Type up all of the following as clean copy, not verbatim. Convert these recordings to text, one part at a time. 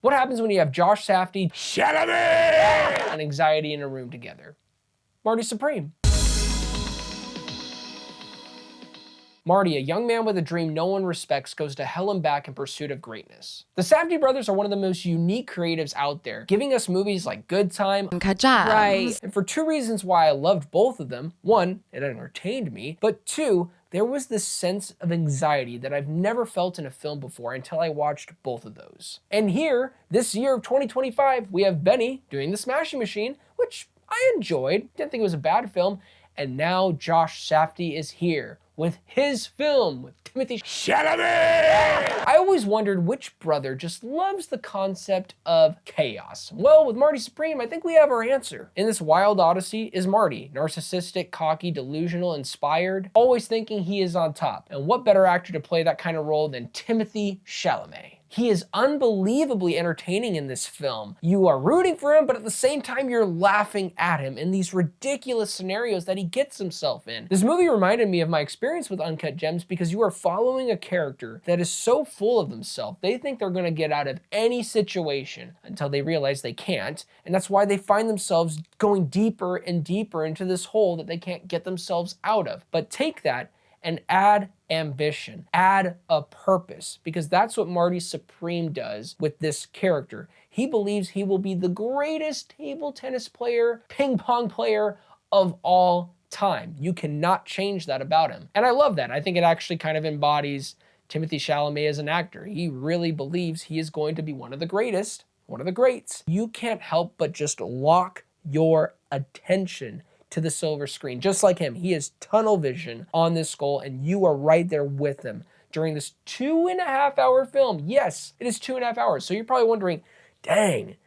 What happens when you have Josh Safdie, Chalamet, and anxiety in a room together? Marty Supreme. Marty, a young man with a dream no one respects, goes to hell and back in pursuit of greatness. The Safdie brothers are one of the most unique creatives out there, giving us movies like Good Time, Right. and for two reasons why I loved both of them. One, it entertained me, but two, there was this sense of anxiety that I've never felt in a film before until I watched both of those. And here, this year of 2025, we have Benny doing The Smashing Machine, which I enjoyed, didn't think it was a bad film, and now Josh Safdie is here with his film with Timothee Chalamet. I always wondered which brother just loves the concept of chaos. Well, with Marty Supreme, I think we have our answer. In this wild odyssey is Marty, narcissistic, cocky, delusional, inspired, always thinking he is on top. And what better actor to play that kind of role than Timothee Chalamet? He is unbelievably entertaining in this film. You are rooting for him, but at the same time, you're laughing at him in these ridiculous scenarios that he gets himself in. This movie reminded me of my experience with Uncut Gems because you are following a character that is so full of themselves. They think they're gonna get out of any situation until they realize they can't, and that's why they find themselves going deeper and deeper into this hole that they can't get themselves out of. But take that and add ambition, add a purpose, because that's what Marty Supreme does with this character. He believes he will be the greatest table tennis player, ping pong player of all time. You cannot change that about him. And I love that. I think it actually kind of embodies Timothée Chalamet as an actor. He really believes he is going to be one of the greatest, one of the greats. You can't help but just lock your attention to the silver screen. Just like him, he has tunnel vision on this goal, and you are right there with him during this 2.5 hour film. Yes, it is 2.5 hours. So you're probably wondering, dang,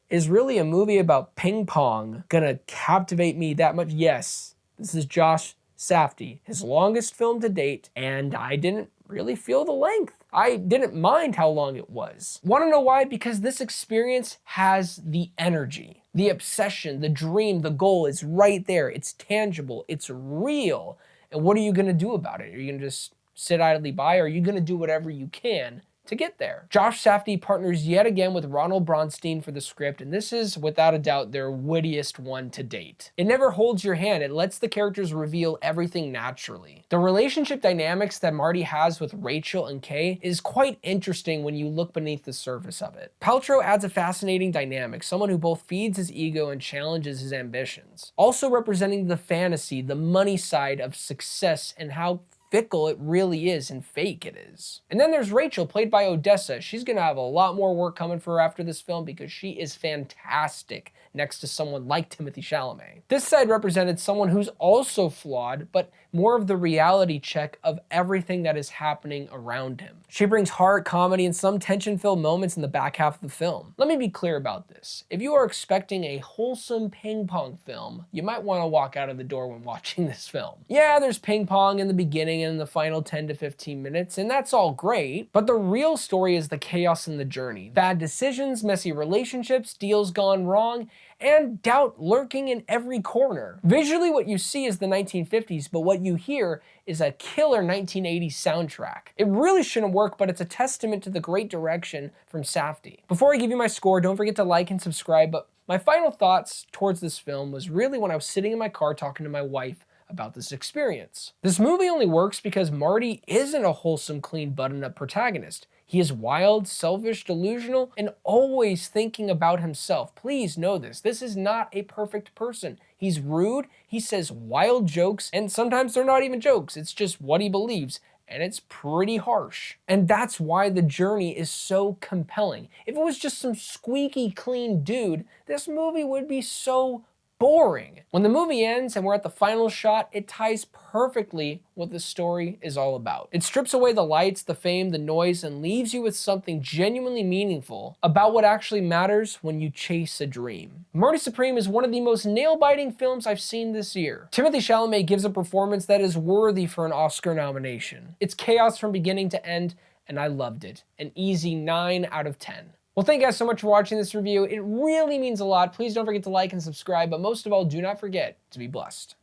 is really a movie about ping pong gonna captivate me that much? Yes, this is Josh Safdie, his longest film to date, and I didn't really feel the length. I didn't mind how long it was. Want to know why? Because this experience has the energy, the obsession, the dream, the goal is right there. It's tangible, it's real. And what are you gonna do about it? Are you gonna just sit idly by, or are you gonna do whatever you can to get there? Josh Safdie partners yet again with Ronald Bronstein for the script, and this is without a doubt their wittiest one to date. It never holds your hand, it lets the characters reveal everything naturally. The relationship dynamics that Marty has with Rachel and Kay is quite interesting when you look beneath the surface of it. Paltrow adds a fascinating dynamic, someone who both feeds his ego and challenges his ambitions. Also representing the fantasy, the money side of success, and how fickle it really is and fake it is. And then there's Rachel, played by Odessa. She's gonna have a lot more work coming for her after this film because she is fantastic next to someone like Timothée Chalamet. This side represented someone who's also flawed, but more of the reality check of everything that is happening around him. She brings heart, comedy, and some tension-filled moments in the back half of the film. Let me be clear about this. If you are expecting a wholesome ping pong film, you might want to walk out of the door when watching this film. Yeah, there's ping pong in the beginning and in the final 10 to 15 minutes, and that's all great, but the real story is the chaos in the journey. Bad decisions, messy relationships, deals gone wrong, and doubt lurking in every corner. Visually, what you see is the 1950s, but what you hear is a killer 1980s soundtrack. It really shouldn't work, but it's a testament to the great direction from Safdie. Before I give you my score, don't forget to like and subscribe, but my final thoughts towards this film was really when I was sitting in my car talking to my wife about this experience. This movie only works because Marty isn't a wholesome, clean, button-up protagonist. He is wild, selfish, delusional, and always thinking about himself. Please know this. This is not a perfect person. He's rude, he says wild jokes, and sometimes they're not even jokes. It's just what he believes, and it's pretty harsh. And that's why the journey is so compelling. If it was just some squeaky clean dude, this movie would be so boring. When the movie ends and we're at the final shot, it ties perfectly what the story is all about. It strips away the lights, the fame, the noise, and leaves you with something genuinely meaningful about what actually matters when you chase a dream. Marty Supreme is one of the most nail-biting films I've seen this year. Timothée Chalamet gives a performance that is worthy for an Oscar nomination. It's chaos from beginning to end, and I loved it. An easy 9 out of 10. Well, thank you guys so much for watching this review. It really means a lot. Please don't forget to like and subscribe, but most of all, do not forget to be blessed.